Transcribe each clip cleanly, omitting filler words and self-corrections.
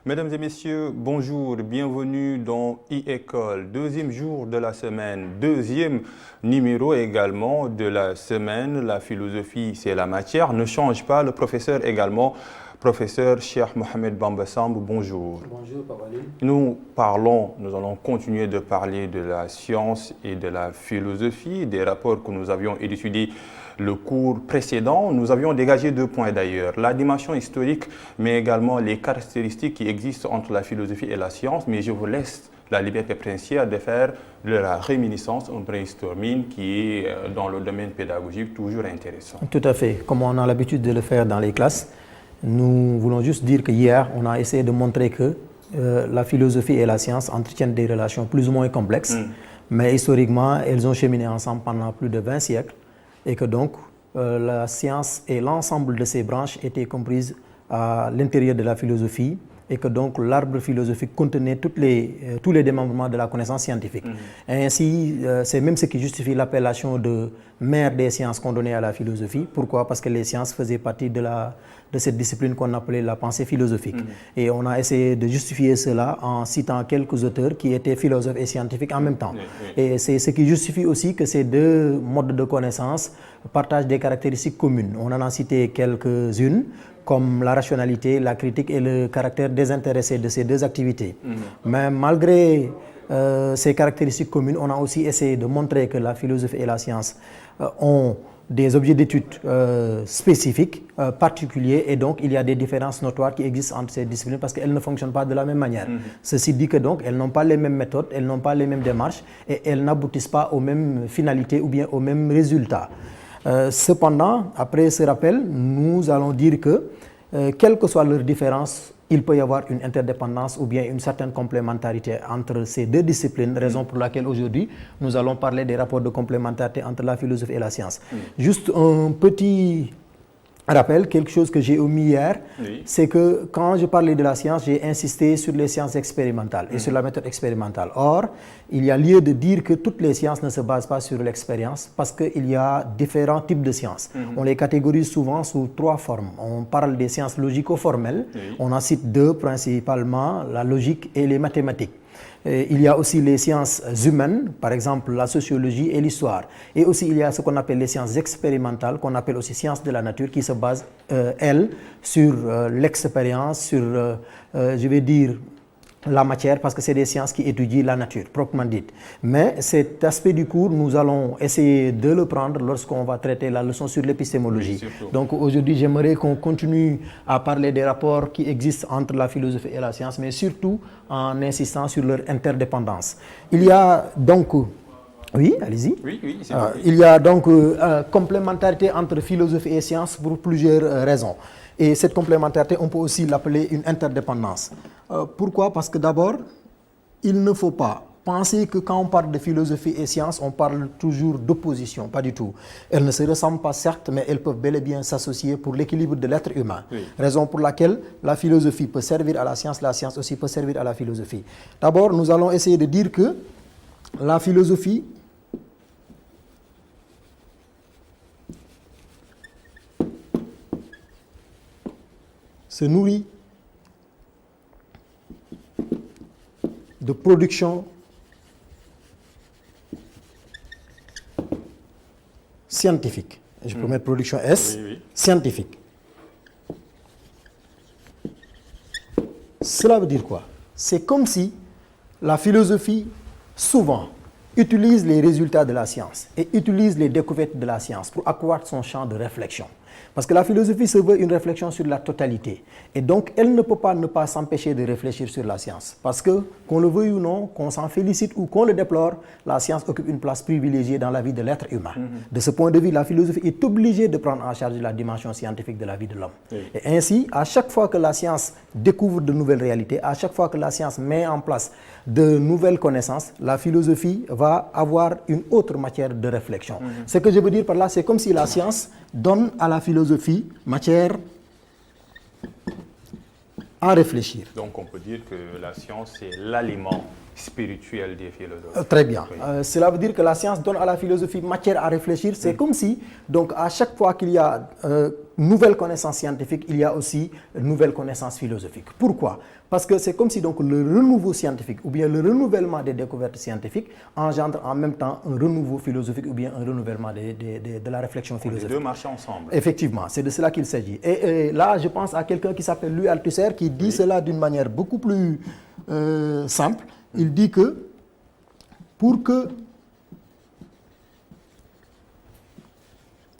Mesdames et messieurs, bonjour, bienvenue dans e-école, deuxième jour de la semaine, deuxième numéro également de la semaine. La philosophie, c'est la matière, ne change pas. Le professeur également, professeur Cheikh Mohamed Bamba Samb, bonjour. Bonjour, Papa Ali. Nous allons continuer de parler de la science et de la philosophie, des rapports que nous avions élucidés le cours précédent. Nous avions dégagé 2 points d'ailleurs, la dimension historique, mais également les caractéristiques qui existent entre la philosophie et la science. Mais je vous laisse la liberté princière de faire de la réminiscence, un brainstorming qui est dans le domaine pédagogique toujours intéressant. Tout à fait, comme on a l'habitude de le faire dans les classes. Nous voulons juste dire qu'hier, on a essayé de montrer que la philosophie et la science entretiennent des relations plus ou moins complexes, mais historiquement, elles ont cheminé ensemble pendant plus de 20 siècles. Et que donc la science et l'ensemble de ses branches étaient comprises à l'intérieur de la philosophie et que donc l'arbre philosophique contenait tous les démembrements de la connaissance scientifique. Et ainsi, c'est même ce qui justifie l'appellation de mère des sciences qu'on donnait à la philosophie. Pourquoi? Parce que les sciences faisaient partie de cette discipline qu'on appelait la pensée philosophique. Et on a essayé de justifier cela en citant quelques auteurs qui étaient philosophes et scientifiques en même temps. Et c'est ce qui justifie aussi que ces deux modes de connaissance partagent des caractéristiques communes. On en a cité quelques-unes, comme la rationalité, la critique et le caractère désintéressé de ces deux activités. Mais malgré ces caractéristiques communes, on a aussi essayé de montrer que la philosophie et la science ont des objets d'étude spécifiques, particuliers, et donc il y a des différences notoires qui existent entre ces disciplines parce qu'elles ne fonctionnent pas de la même manière. Ceci dit que donc elles n'ont pas les mêmes méthodes, elles n'ont pas les mêmes démarches et elles n'aboutissent pas aux mêmes finalités ou bien aux mêmes résultats. Cependant, après ce rappel, nous allons dire que, quelle que soit leur différence, il peut y avoir une interdépendance ou bien une certaine complémentarité entre ces deux disciplines, raison pour laquelle aujourd'hui, nous allons parler des rapports de complémentarité entre la philosophie et la science. Juste un petit rappel, quelque chose que j'ai omis hier, c'est que quand je parlais de la science, j'ai insisté sur les sciences expérimentales et sur la méthode expérimentale. Or, il y a lieu de dire que toutes les sciences ne se basent pas sur l'expérience parce qu'il y a différents types de sciences. On les catégorise souvent sous 3 formes. On parle des sciences logico-formelles, on en cite 2 principalement, la logique et les mathématiques. Il y a aussi les sciences humaines, par exemple la sociologie et l'histoire. Et aussi il y a ce qu'on appelle les sciences expérimentales, qu'on appelle aussi sciences de la nature, qui se basent, elles, sur l'expérience, sur, je vais dire, la matière, parce que c'est des sciences qui étudient la nature, proprement dite. Mais cet aspect du cours, nous allons essayer de le prendre lorsqu'on va traiter la leçon sur l'épistémologie. Donc aujourd'hui, j'aimerais qu'on continue à parler des rapports qui existent entre la philosophie et la science, mais surtout en insistant sur leur interdépendance. Il y a donc... Oui, allez-y. Oui, il y a donc complémentarité entre philosophie et science pour plusieurs raisons. Et cette complémentarité, on peut aussi l'appeler une interdépendance. Pourquoi? Parce que d'abord, il ne faut pas penser que quand on parle de philosophie et science, on parle toujours d'opposition, pas du tout. Elles ne se ressemblent pas certes, mais elles peuvent bel et bien s'associer pour l'équilibre de l'être humain. Raison pour laquelle la philosophie peut servir à la science aussi peut servir à la philosophie. D'abord, nous allons essayer de dire que la philosophie se nourrit de production scientifique. Je peux mettre production S, scientifique. Cela veut dire quoi? C'est comme si la philosophie, souvent, utilise les résultats de la science et utilise les découvertes de la science pour accroître son champ de réflexion. Parce que la philosophie se veut une réflexion sur la totalité. Et donc, elle ne peut pas ne pas s'empêcher de réfléchir sur la science. Parce que, qu'on le veuille ou non, qu'on s'en félicite ou qu'on le déplore, la science occupe une place privilégiée dans la vie de l'être humain. De ce point de vue, la philosophie est obligée de prendre en charge la dimension scientifique de la vie de l'homme. Et ainsi, à chaque fois que la science découvre de nouvelles réalités, à chaque fois que la science met en place de nouvelles connaissances, la philosophie va avoir une autre matière de réflexion. Ce que je veux dire par là, c'est comme si la science donne à la philosophie matière à réfléchir. Donc on peut dire que la science, c'est l'aliment spirituel des philosophes. Très bien. Cela veut dire que la science donne à la philosophie matière à réfléchir. C'est comme si, donc à chaque fois qu'il y a nouvelle connaissance scientifique, il y a aussi nouvelle connaissance philosophique. Pourquoi? Parce que c'est comme si donc le renouveau scientifique ou bien le renouvellement des découvertes scientifiques engendre en même temps un renouveau philosophique ou bien un renouvellement de la réflexion philosophique. Les deux marchent ensemble. Effectivement, c'est de cela qu'il s'agit. Et là, je pense à quelqu'un qui s'appelle Louis Althusser qui dit cela d'une manière beaucoup plus simple. Il dit que pour que...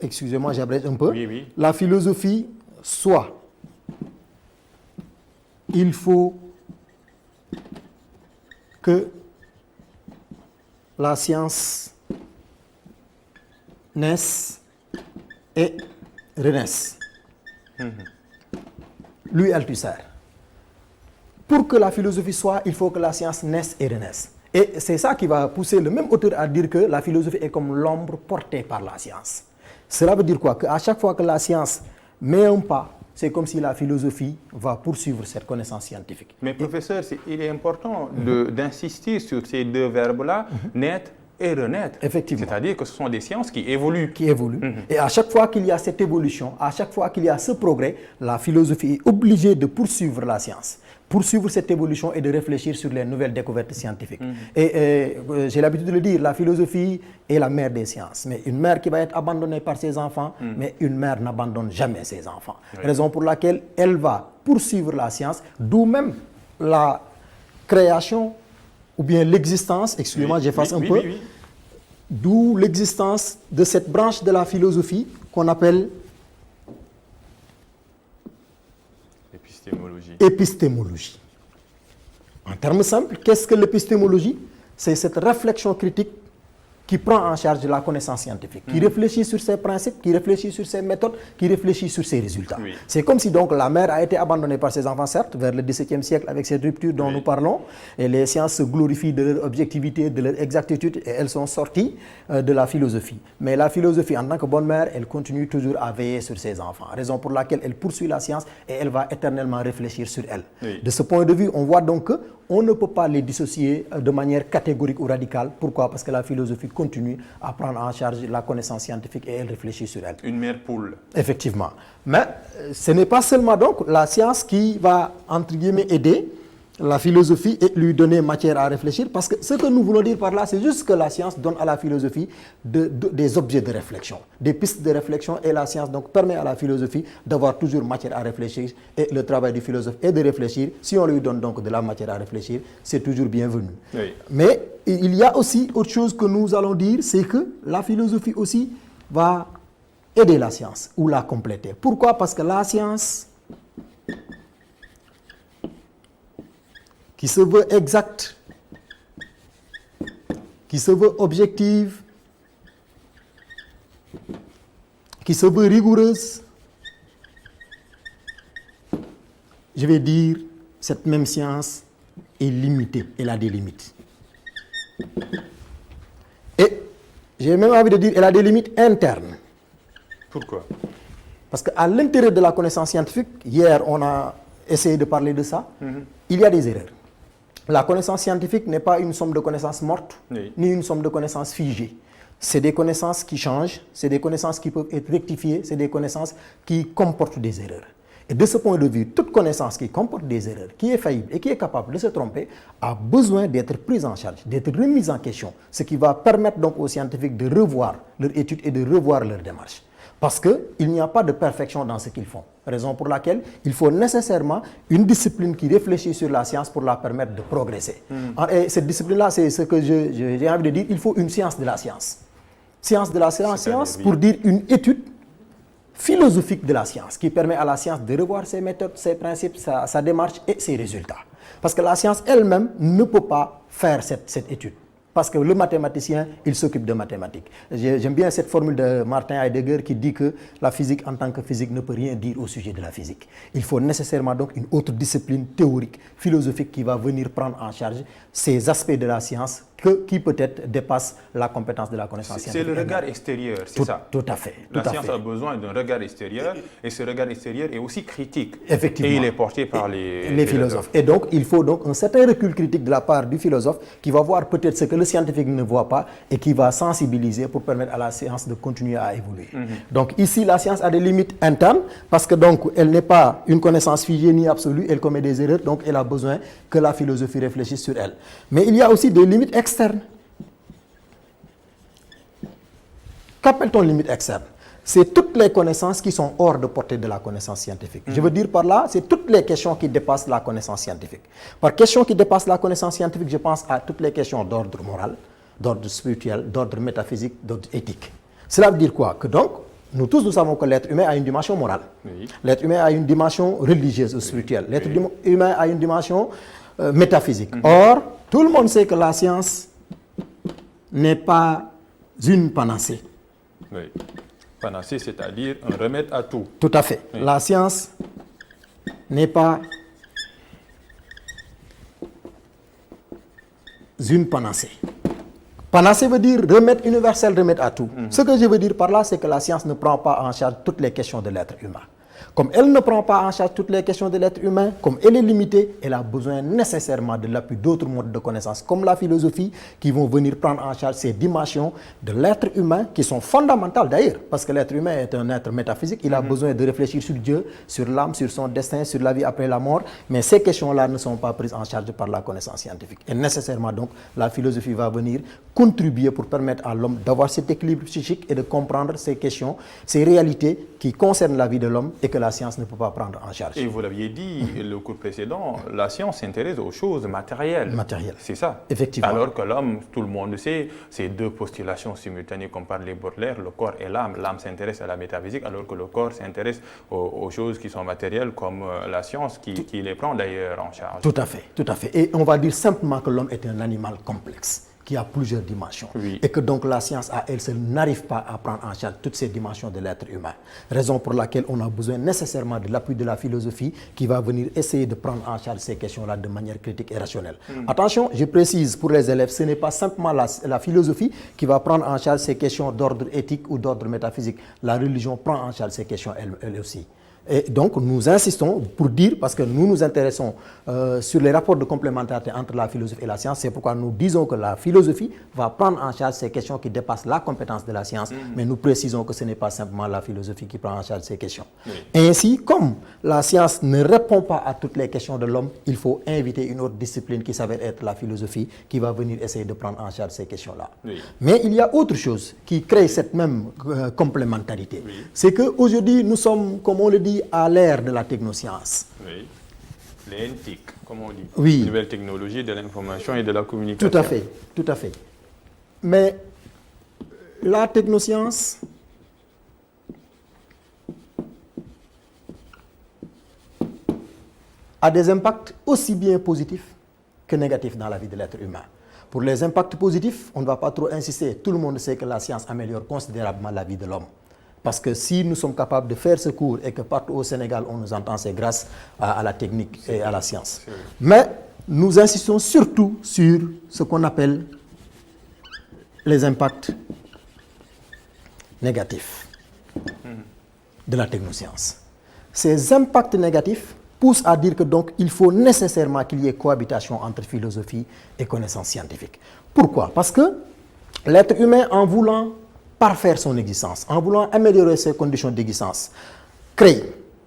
Excusez-moi, j'abrège un peu. La philosophie soit... Il faut que la science naisse et renaisse. Louis Althusser. Pour que la philosophie soit, il faut que la science naisse et renaisse. Et c'est ça qui va pousser le même auteur à dire que la philosophie est comme l'ombre portée par la science. Cela veut dire quoi? Qu'à chaque fois que la science met un pas, c'est comme si la philosophie va poursuivre cette connaissance scientifique. Mais professeur, il est important d'insister sur ces deux verbes-là, naître et renaître. Effectivement. C'est-à-dire que ce sont des sciences qui évoluent. Qui évoluent. Et à chaque fois qu'il y a cette évolution, à chaque fois qu'il y a ce progrès, la philosophie est obligée de poursuivre la science. Poursuivre cette évolution et de réfléchir sur les nouvelles découvertes scientifiques. Et j'ai l'habitude de le dire, la philosophie est la mère des sciences. Mais une mère qui va être abandonnée par ses enfants, mais une mère n'abandonne jamais ses enfants. Raison pour laquelle elle va poursuivre la science, d'où même la création ou bien l'existence, excusez-moi, j'efface un peu, d'où l'existence de cette branche de la philosophie qu'on appelle épistémologie. En termes simples, qu'est-ce que l'épistémologie? C'est cette réflexion critique qui prend en charge la connaissance scientifique, qui réfléchit sur ses principes, qui réfléchit sur ses méthodes, qui réfléchit sur ses résultats. C'est comme si donc la mère a été abandonnée par ses enfants, certes, vers le XVIIe siècle avec cette rupture dont nous parlons, et les sciences se glorifient de leur objectivité, de leur exactitude, et elles sont sorties de la philosophie. Mais la philosophie, en tant que bonne mère, elle continue toujours à veiller sur ses enfants, raison pour laquelle elle poursuit la science et elle va éternellement réfléchir sur elle. De ce point de vue, on voit donc qu'on ne peut pas les dissocier de manière catégorique ou radicale. Pourquoi? Parce que la philosophie continue à prendre en charge la connaissance scientifique et elle réfléchit sur elle. Une mère poule. Effectivement. Mais ce n'est pas seulement donc la science qui va, entre guillemets, aider la philosophie et lui donner matière à réfléchir, parce que ce que nous voulons dire par là, c'est juste que la science donne à la philosophie des objets de réflexion, des pistes de réflexion, et la science donc permet à la philosophie d'avoir toujours matière à réfléchir, et le travail du philosophe est de réfléchir. Si on lui donne donc de la matière à réfléchir, c'est toujours bienvenu. Mais il y a aussi autre chose que nous allons dire, c'est que la philosophie aussi va aider la science ou la compléter. Pourquoi? Parce que la science qui se veut exacte, qui se veut objective, qui se veut rigoureuse, je vais dire, cette même science est limitée, elle a des limites. Et j'ai même envie de dire, elle a des limites internes. Pourquoi? Parce qu'à l'intérieur de la connaissance scientifique, hier on a essayé de parler de ça, il y a des erreurs. La connaissance scientifique n'est pas une somme de connaissances mortes, ni une somme de connaissances figées. C'est des connaissances qui changent, c'est des connaissances qui peuvent être rectifiées, c'est des connaissances qui comportent des erreurs. Et de ce point de vue, toute connaissance qui comporte des erreurs, qui est faillible et qui est capable de se tromper, a besoin d'être prise en charge, d'être remise en question, ce qui va permettre donc aux scientifiques de revoir leur étude et de revoir leur démarche. Parce qu'il n'y a pas de perfection dans ce qu'ils font. Raison pour laquelle il faut nécessairement une discipline qui réfléchit sur la science pour la permettre de progresser. Et cette discipline-là, c'est ce que j'ai envie de dire, il faut une science de la science. Science de la science pour dire une étude philosophique de la science qui permet à la science de revoir ses méthodes, ses principes, sa démarche et ses résultats. Parce que la science elle-même ne peut pas faire cette étude. Parce que le mathématicien, il s'occupe de mathématiques. J'aime bien cette formule de Martin Heidegger qui dit que la physique en tant que physique ne peut rien dire au sujet de la physique. Il faut nécessairement donc une autre discipline théorique, philosophique qui va venir prendre en charge ces aspects de la science qui peut-être dépasse la compétence de la connaissance scientifique. C'est le regard extérieur, c'est ça. Tout à fait. La science a besoin d'un regard extérieur et ce regard extérieur est aussi critique. Effectivement. Et il est porté par les philosophes. Et donc, il faut donc un certain recul critique de la part du philosophe qui va voir peut-être ce que le scientifique ne voit pas et qui va sensibiliser pour permettre à la science de continuer à évoluer. Donc ici, la science a des limites internes parce que donc elle n'est pas une connaissance figée ni absolue, elle commet des erreurs, donc elle a besoin que la philosophie réfléchisse sur elle. Mais il y a aussi des limites externes. Qu'appelle-t-on limite externe? C'est toutes les connaissances qui sont hors de portée de la connaissance scientifique. Je veux dire par là, c'est toutes les questions qui dépassent la connaissance scientifique. Par question qui dépasse la connaissance scientifique, je pense à toutes les questions d'ordre moral, d'ordre spirituel, d'ordre métaphysique, d'ordre éthique. Cela veut dire quoi? Que donc, nous tous, nous savons que l'être humain a une dimension morale. Oui. L'être humain a une dimension religieuse ou spirituelle. L'être humain a une dimension métaphysique. Or, tout le monde sait que la science n'est pas une panacée. Oui. Panacée, c'est-à-dire un remède à tout. Tout à fait. Oui. La science n'est pas une panacée. Panacée veut dire remède universel, remède à tout. Ce que je veux dire par là, c'est que la science ne prend pas en charge toutes les questions de l'être humain. Comme elle ne prend pas en charge toutes les questions de l'être humain, comme elle est limitée, elle a besoin nécessairement de l'appui d'autres modes de connaissance, comme la philosophie, qui vont venir prendre en charge ces dimensions de l'être humain, qui sont fondamentales d'ailleurs, parce que l'être humain est un être métaphysique, il a besoin de réfléchir sur Dieu, sur l'âme, sur son destin, sur la vie après la mort, mais ces questions-là ne sont pas prises en charge par la connaissance scientifique. Et nécessairement donc, la philosophie va venir contribuer pour permettre à l'homme d'avoir cet équilibre psychique et de comprendre ces questions, ces réalités qui concernent la vie de l'homme et que la science ne peut pas prendre en charge. Et vous l'aviez dit le cours précédent, la science s'intéresse aux choses matérielles. Matérielles. C'est ça. Effectivement. Alors que l'homme, tout le monde sait, c'est deux postulations simultanées comme parlait Baudelaire, le corps et l'âme. L'âme s'intéresse à la métaphysique alors que le corps s'intéresse aux choses qui sont matérielles comme la science qui les prend d'ailleurs en charge. Tout à fait, tout à fait. Et on va dire simplement que l'homme est un animal complexe qui a plusieurs dimensions. Oui. Et que donc la science à elle seule n'arrive pas à prendre en charge toutes ces dimensions de l'être humain. Raison pour laquelle on a besoin nécessairement de l'appui de la philosophie qui va venir essayer de prendre en charge ces questions-là de manière critique et rationnelle. Attention, je précise pour les élèves, ce n'est pas simplement la philosophie qui va prendre en charge ces questions d'ordre éthique ou d'ordre métaphysique. La religion prend en charge ces questions elle aussi. Et donc, nous insistons pour dire, parce que nous nous intéressons sur les rapports de complémentarité entre la philosophie et la science, c'est pourquoi nous disons que la philosophie va prendre en charge ces questions qui dépassent la compétence de la science, mais nous précisons que ce n'est pas simplement la philosophie qui prend en charge ces questions. Oui. Ainsi, comme la science ne répond pas à toutes les questions de l'homme, il faut inviter une autre discipline qui s'avère être la philosophie, qui va venir essayer de prendre en charge ces questions-là. Oui. Mais il y a autre chose qui crée cette même complémentarité. Oui. C'est qu'aujourd'hui, nous sommes, comme on le dit, à l'ère de la technoscience. Oui, les NTIC, comme on dit. Oui. Nouvelles technologies de l'information et de la communication. Tout à fait, tout à fait. Mais la technoscience a des impacts aussi bien positifs que négatifs dans la vie de l'être humain. Pour les impacts positifs, on ne va pas trop insister. Tout le monde sait que la science améliore considérablement la vie de l'homme. Parce que si nous sommes capables de faire ce cours et que partout au Sénégal on nous entend, c'est grâce à la technique et à la science. Mais nous insistons surtout sur ce qu'on appelle les impacts négatifs de la technoscience. Ces impacts négatifs poussent à dire que donc il faut nécessairement qu'il y ait cohabitation entre philosophie et connaissance scientifique. Pourquoi? Parce que l'être humain, en voulant parfaire son existence, en voulant améliorer ses conditions d'existence, crée.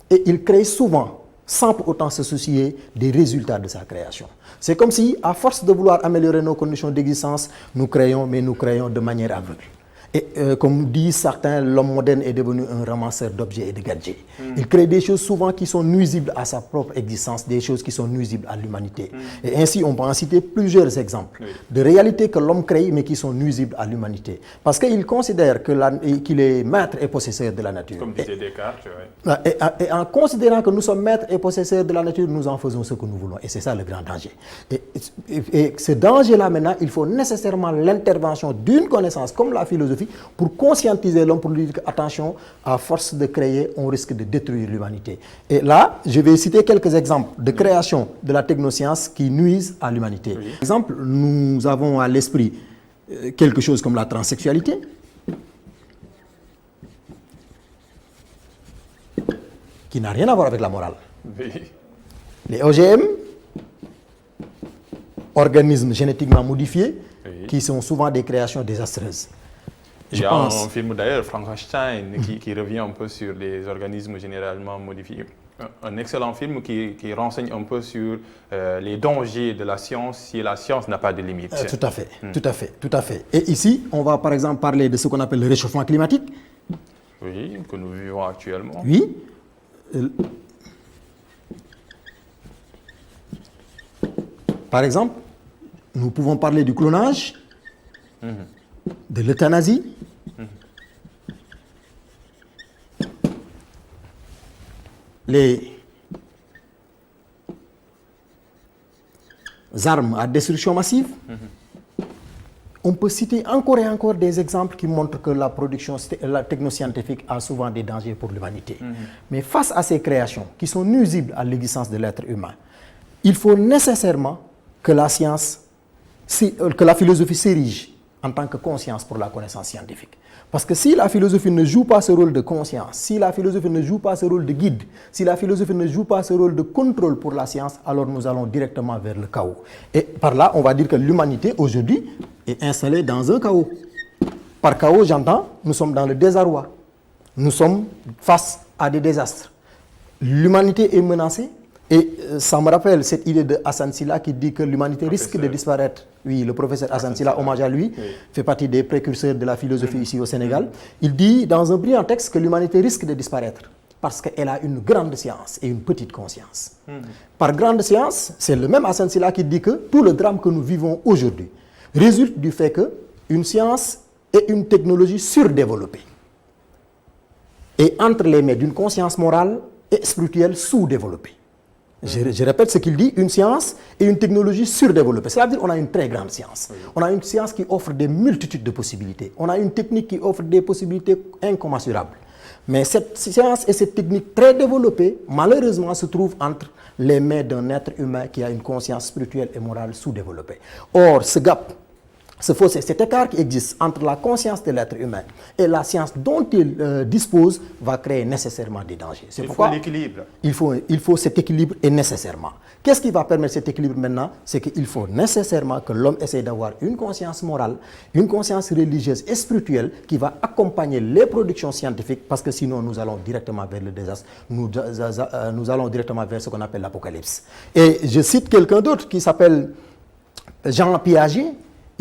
Et il crée souvent, sans pour autant se soucier des résultats de sa création. C'est comme si, à force de vouloir améliorer nos conditions d'existence, nous créons, mais nous créons de manière aveugle. Et comme disent certains, l'homme moderne est devenu un ramasseur d'objets et de gadgets. Il crée des choses souvent qui sont nuisibles à sa propre existence, des choses qui sont nuisibles à l'humanité. Et ainsi, on peut en citer plusieurs exemples de réalités que l'homme crée, mais qui sont nuisibles à l'humanité. Parce qu'il considère qu'il est maître et possesseur de la nature. Comme disait Descartes, et en considérant que nous sommes maîtres et possesseurs de la nature, nous en faisons ce que nous voulons. Et c'est ça le grand danger. Et ce danger-là, maintenant, il faut nécessairement l'intervention d'une connaissance comme la philosophie philosophique pour conscientiser l'homme, pour lui dire que, attention, à force de créer, on risque de détruire l'humanité. Et là, je vais citer quelques exemples de création de la technoscience qui nuisent à l'humanité. Par exemple, nous avons à l'esprit quelque chose comme la transsexualité, qui n'a rien à voir avec la morale. Oui. Les OGM, organismes génétiquement modifiés, qui sont souvent des créations désastreuses. Il y a un film d'ailleurs, Frankenstein, qui revient un peu sur les organismes généralement modifiés. Un excellent film qui renseigne un peu sur les dangers de la science si la science n'a pas de limites. Tout à fait, tout à fait, tout à fait. Et ici, on va par exemple parler de ce qu'on appelle le réchauffement climatique. Oui, que nous vivons actuellement. Oui. Par exemple, nous pouvons parler du clonage, de l'euthanasie, les armes à destruction massive. On peut citer encore et encore des exemples qui montrent que la production technoscientifique a souvent des dangers pour l'humanité. Mais face à ces créations qui sont nuisibles à l'existence de l'être humain, il faut nécessairement que la science, que la philosophie s'érige en tant que conscience pour la connaissance scientifique. Parce que si la philosophie ne joue pas ce rôle de conscience, si la philosophie ne joue pas ce rôle de guide, si la philosophie ne joue pas ce rôle de contrôle pour la science, alors nous allons directement vers le chaos. Et par là, on va dire que l'humanité aujourd'hui est installée dans un chaos. Par chaos, j'entends, nous sommes dans le désarroi. Nous sommes face à des désastres. L'humanité est menacée. Et ça me rappelle cette idée de Hassan Silla qui dit que l'humanité risque de disparaître. Oui, le professeur Hassan Silla, hommage à lui, fait partie des précurseurs de la philosophie ici au Sénégal. Il dit dans un brillant texte que l'humanité risque de disparaître parce qu'elle a une grande science et une petite conscience. Par grande science, c'est le même Hassan Silla qui dit que tout le drame que nous vivons aujourd'hui résulte du fait qu'une science et une technologie surdéveloppée. Et entre les mains d'une conscience morale et spirituelle sous-développée. Je répète ce qu'il dit, une science et une technologie surdéveloppée. C'est-à-dire qu'on a une très grande science. On a une science qui offre des multitudes de possibilités. On a une technique qui offre des possibilités incommensurables. Mais cette science et cette technique très développée, malheureusement, se trouvent entre les mains d'un être humain qui a une conscience spirituelle et morale sous-développée. Or, ce gap, ce fossé, cet écart qui existe entre la conscience de l'être humain et la science dont il dispose va créer nécessairement des dangers. C'est pourquoi l'équilibre. Il faut cet équilibre et nécessairement. Qu'est-ce qui va permettre cet équilibre maintenant? C'est qu'il faut nécessairement que l'homme essaie d'avoir une conscience morale, une conscience religieuse et spirituelle qui va accompagner les productions scientifiques parce que sinon nous allons directement vers le désastre, nous allons directement vers ce qu'on appelle l'apocalypse. Et je cite quelqu'un d'autre qui s'appelle Jean Piaget.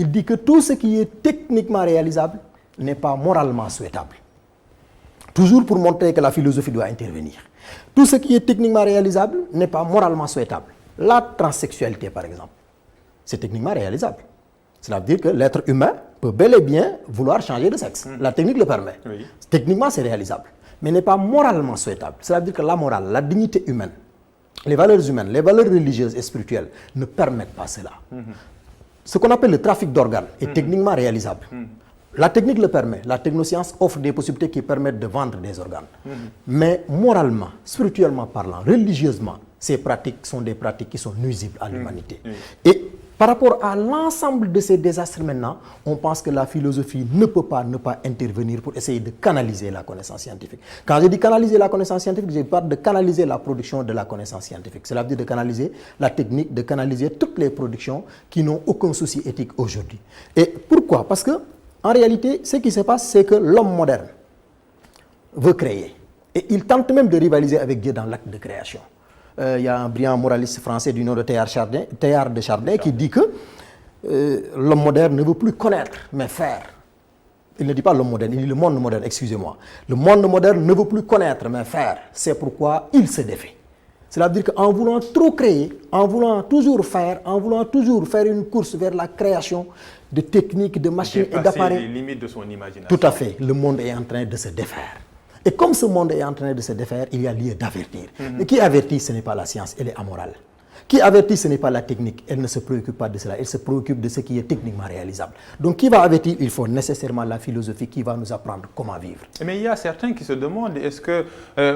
Il dit que tout ce qui est techniquement réalisable n'est pas moralement souhaitable. Toujours pour montrer que la philosophie doit intervenir. Tout ce qui est techniquement réalisable n'est pas moralement souhaitable. La transsexualité, par exemple, c'est techniquement réalisable. Cela veut dire que l'être humain peut bel et bien vouloir changer de sexe. La technique le permet. Oui. Techniquement, c'est réalisable. Mais n'est pas moralement souhaitable. Cela veut dire que la morale, la dignité humaine, les valeurs humaines, les valeurs religieuses et spirituelles ne permettent pas cela. Ce qu'on appelle le trafic d'organes est techniquement réalisable. La technique le permet. La technoscience offre des possibilités qui permettent de vendre des organes. Mais moralement, spirituellement parlant, religieusement, ces pratiques sont des pratiques qui sont nuisibles à l'humanité. Et par rapport à l'ensemble de ces désastres maintenant, on pense que la philosophie ne peut pas ne pas intervenir pour essayer de canaliser la connaissance scientifique. Quand je dis canaliser la connaissance scientifique, je parle de canaliser la production de la connaissance scientifique. Cela veut dire de canaliser la technique, de canaliser toutes les productions qui n'ont aucun souci éthique aujourd'hui. Et pourquoi? Parce que, en réalité, ce qui se passe, c'est que l'homme moderne veut créer. Et il tente même de rivaliser avec Dieu dans l'acte de création. Il y a un brillant moraliste français du nom de Teilhard de Chardin qui dit que l'homme moderne ne veut plus connaître, mais faire. Il ne dit pas l'homme moderne, il dit le monde moderne, excusez-moi. Le monde moderne ne veut plus connaître, mais faire. C'est pourquoi il se défait. Cela veut dire qu'en voulant trop créer, en voulant toujours faire, en voulant toujours faire une course vers la création de techniques, de machines et d'appareils. Les limites de son imagination. Tout à fait. Le monde est en train de se défaire. Et comme ce monde est en train de se défaire, il y a lieu d'avertir. Mais qui avertit, ce n'est pas la science, elle est amorale. Qui avertit, ce n'est pas la technique. Elle ne se préoccupe pas de cela. Elle se préoccupe de ce qui est techniquement réalisable. Donc, qui va avertir? Il faut nécessairement la philosophie qui va nous apprendre comment vivre. Mais il y a certains qui se demandent, est-ce que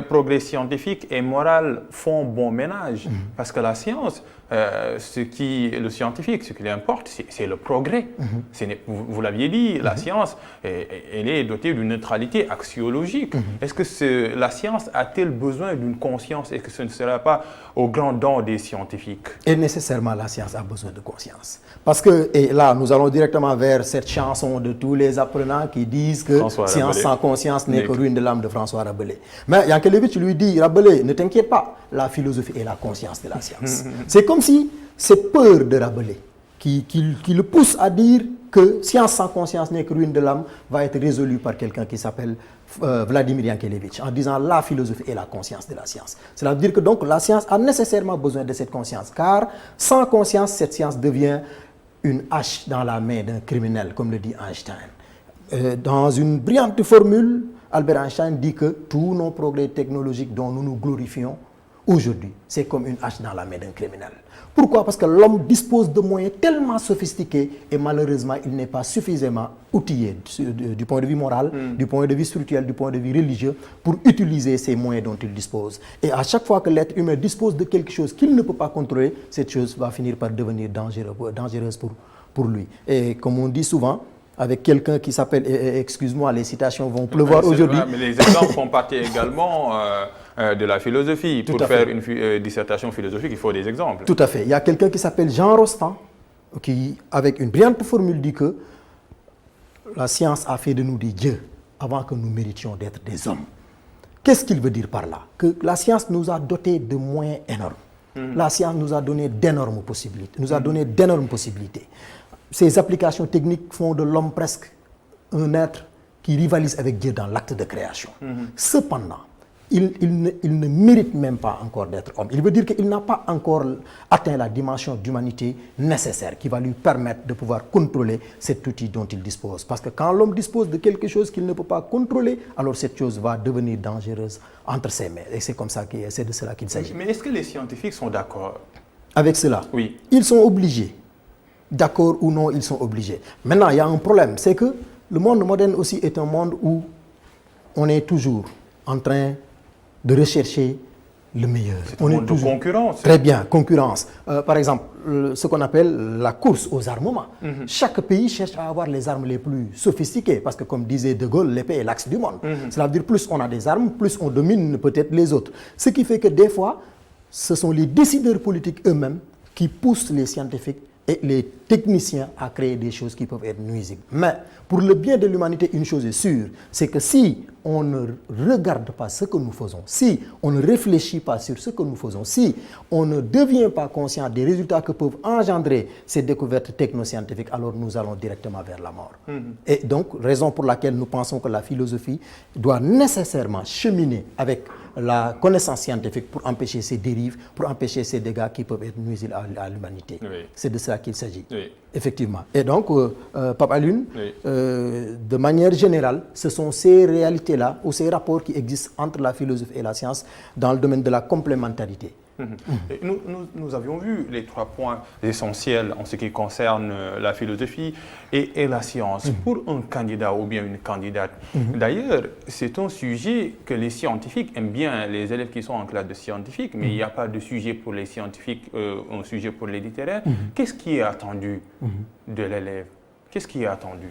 progrès scientifique et moral font bon ménage? Parce que la science, le scientifique, ce qui lui importe, c'est le progrès. Vous l'aviez dit, la science, elle est dotée d'une neutralité axiologique. Est-ce que la science a-t-elle besoin d'une conscience? Est-ce que ce ne sera pas au grand don des scientifiques? Et nécessairement, la science a besoin de conscience. Parce que, et là, nous allons directement vers cette chanson de tous les apprenants qui disent que science sans conscience n'est que ruine de l'âme de François Rabelais. Mais Yankelevitch lui dit, Rabelais, ne t'inquiète pas, la philosophie est la conscience de la science. C'est comme si cette peur de Rabelais qui le pousse à dire que science sans conscience n'est que ruine de l'âme va être résolue par quelqu'un qui s'appelle Vladimir Yankelevitch, en disant la philosophie est la conscience de la science. Cela veut dire que donc la science a nécessairement besoin de cette conscience, car sans conscience, cette science devient une hache dans la main d'un criminel, comme le dit Einstein. Dans une brillante formule, Albert Einstein dit que tous nos progrès technologiques dont nous nous glorifions aujourd'hui, c'est comme une hache dans la main d'un criminel. Pourquoi? Parce que l'homme dispose de moyens tellement sophistiqués et malheureusement, il n'est pas suffisamment outillé du point de vue moral, du point de vue spirituel, du point de vue religieux pour utiliser ces moyens dont il dispose. Et à chaque fois que l'être humain dispose de quelque chose qu'il ne peut pas contrôler, cette chose va finir par devenir dangereuse pour lui. Et comme on dit souvent, avec quelqu'un qui s'appelle, excuse-moi, les citations vont pleuvoir aujourd'hui. Mais les exemples font partie également de la philosophie. Pour faire une dissertation philosophique, il faut des exemples. Tout à fait. Il y a quelqu'un qui s'appelle Jean Rostand, qui, avec une brillante formule, dit que la science a fait de nous des dieux avant que nous méritions d'être des hommes. Qu'est-ce qu'il veut dire par là? Que la science nous a dotés de moyens énormes. La science nous a donné d'énormes possibilités. Ces applications techniques font de l'homme presque un être qui rivalise avec Dieu dans l'acte de création. Cependant, il ne mérite même pas encore d'être homme. Il veut dire qu'il n'a pas encore atteint la dimension d'humanité nécessaire qui va lui permettre de pouvoir contrôler cet outil dont il dispose. Parce que quand l'homme dispose de quelque chose qu'il ne peut pas contrôler, alors cette chose va devenir dangereuse entre ses mains. Et c'est comme ça c'est de cela qu'il s'agit. Mais est-ce que les scientifiques sont d'accord avec cela? Oui. Ils sont obligés. D'accord ou non, ils sont obligés. Maintenant, il y a un problème, c'est que le monde moderne aussi est un monde où on est toujours en train de rechercher le meilleur. C'est un monde de concurrence. Très bien, concurrence. Par exemple, ce qu'on appelle la course aux armements. Chaque pays cherche à avoir les armes les plus sophistiquées, parce que comme disait De Gaulle, l'épée est l'axe du monde. Cela veut dire plus on a des armes, plus on domine peut-être les autres. Ce qui fait que des fois, ce sont les décideurs politiques eux-mêmes qui poussent les scientifiques et les techniciens à créer des choses qui peuvent être nuisibles. Mais pour le bien de l'humanité, une chose est sûre, c'est que si on ne regarde pas ce que nous faisons, si on ne réfléchit pas sur ce que nous faisons, si on ne devient pas conscient des résultats que peuvent engendrer ces découvertes technoscientifiques, alors nous allons directement vers la mort. Et donc, raison pour laquelle nous pensons que la philosophie doit nécessairement cheminer avec la connaissance scientifique pour empêcher ces dérives, pour empêcher ces dégâts qui peuvent être nuisibles à l'humanité. Oui. C'est de cela qu'il s'agit. Oui. Effectivement. Et donc, Papa Lune, de manière générale, ce sont ces réalités-là ou ces rapports qui existent entre la philosophie et la science dans le domaine de la complémentarité. Nous avions vu les 3 points essentiels en ce qui concerne la philosophie et la science pour un candidat ou bien une candidate. D'ailleurs, c'est un sujet que les scientifiques aiment bien, les élèves qui sont en classe de scientifiques, mais il n'y a pas de sujet pour les scientifiques, un sujet pour les littéraires. Qu'est-ce qui est attendu de l'élève? Qu'est-ce qui est attendu?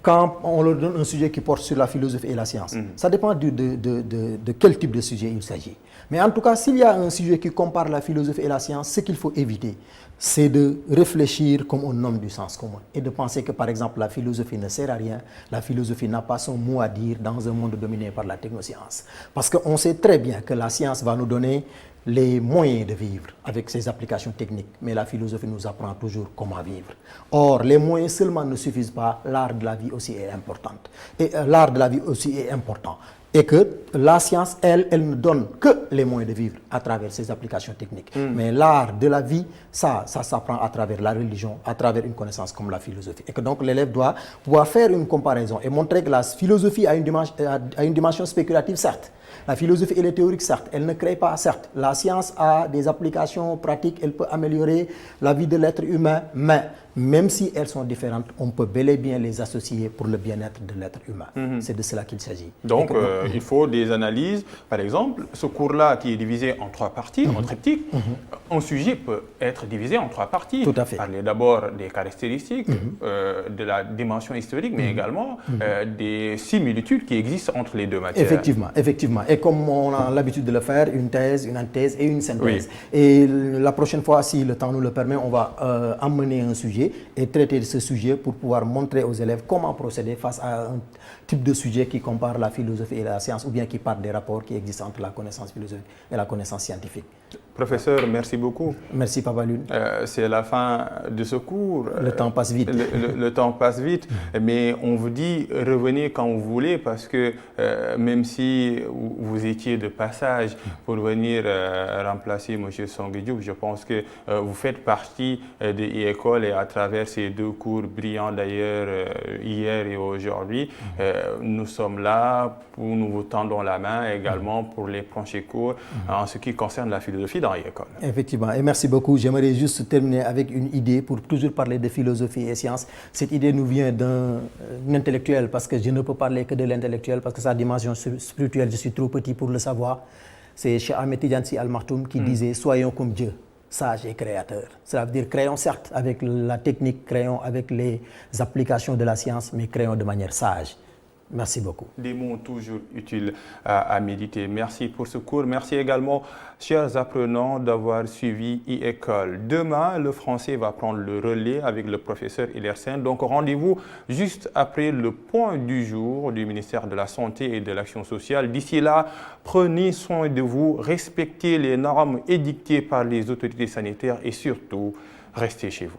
Quand on leur donne un sujet qui porte sur la philosophie et la science, ça dépend de quel type de sujet il s'agit. Mais en tout cas, s'il y a un sujet qui compare la philosophie et la science, ce qu'il faut éviter, c'est de réfléchir comme un homme du sens commun et de penser que, par exemple, la philosophie ne sert à rien, la philosophie n'a pas son mot à dire dans un monde dominé par la technoscience. Parce qu'on sait très bien que la science va nous donner les moyens de vivre avec ses applications techniques, mais la philosophie nous apprend toujours comment vivre. Or, les moyens seulement ne suffisent pas, l'art de la vie aussi est important. Et l'art de la vie aussi est important. Et que la science, elle ne donne que les moyens de vivre à travers ses applications techniques. Mais l'art de la vie, ça s'apprend à travers la religion, à travers une connaissance comme la philosophie. Et que donc l'élève doit pouvoir faire une comparaison et montrer que la philosophie a une dimension spéculative, certes, La philosophie, elle est théorique, certes, elle ne crée pas, certes. La science a des applications pratiques, elle peut améliorer la vie de l'être humain, mais même si elles sont différentes, on peut bel et bien les associer pour le bien-être de l'être humain. C'est de cela qu'il s'agit. Donc, il faut des analyses. Par exemple, ce cours-là qui est divisé en 3 parties, en triptyque, un sujet peut être divisé en 3 parties. Tout à fait. Parler d'abord des caractéristiques, de la dimension historique, mais également des similitudes qui existent entre les deux matières. Effectivement, effectivement. Et comme on a l'habitude de le faire, une thèse, une antithèse et une synthèse. Et la prochaine fois, si le temps nous le permet, on va emmener un sujet et traiter de ce sujet pour pouvoir montrer aux élèves comment procéder face à un type de sujet qui compare la philosophie et la science ou bien qui parle des rapports qui existent entre la connaissance philosophique et la connaissance scientifique. Professeur, merci beaucoup. Merci Papa Lune. C'est la fin de ce cours. Le temps passe vite. Le temps passe vite, mais on vous dit revenez quand vous voulez parce que même si vous étiez de passage pour venir remplacer M. Songuediouf, je pense que vous faites partie de l'École et à travers ces 2 cours brillants d'ailleurs hier et aujourd'hui, nous sommes là pour nous vous tendons la main également pour les prochains cours en ce qui concerne la philosophie dans l'École. Effectivement, et merci beaucoup. J'aimerais juste terminer avec une idée pour toujours parler de philosophie et science. Cette idée nous vient d'un intellectuel parce que je ne peux parler que de l'intellectuel parce que sa dimension spirituelle, je suis trop petit pour le savoir. C'est Cheikh Ahmed Tidiane Sy Al Maktoum qui disait « Soyons comme Dieu, sage et créateur ». Cela veut dire créons certes avec la technique, créons avec les applications de la science, mais créons de manière sage. Merci beaucoup. Des mots toujours utiles à méditer. Merci pour ce cours. Merci également, chers apprenants, d'avoir suivi e-École. Demain, le français va prendre le relais avec le professeur Hilaire-Sène. Donc, rendez-vous juste après le point du jour du ministère de la Santé et de l'Action sociale. D'ici là, prenez soin de vous, respectez les normes édictées par les autorités sanitaires et surtout, restez chez vous.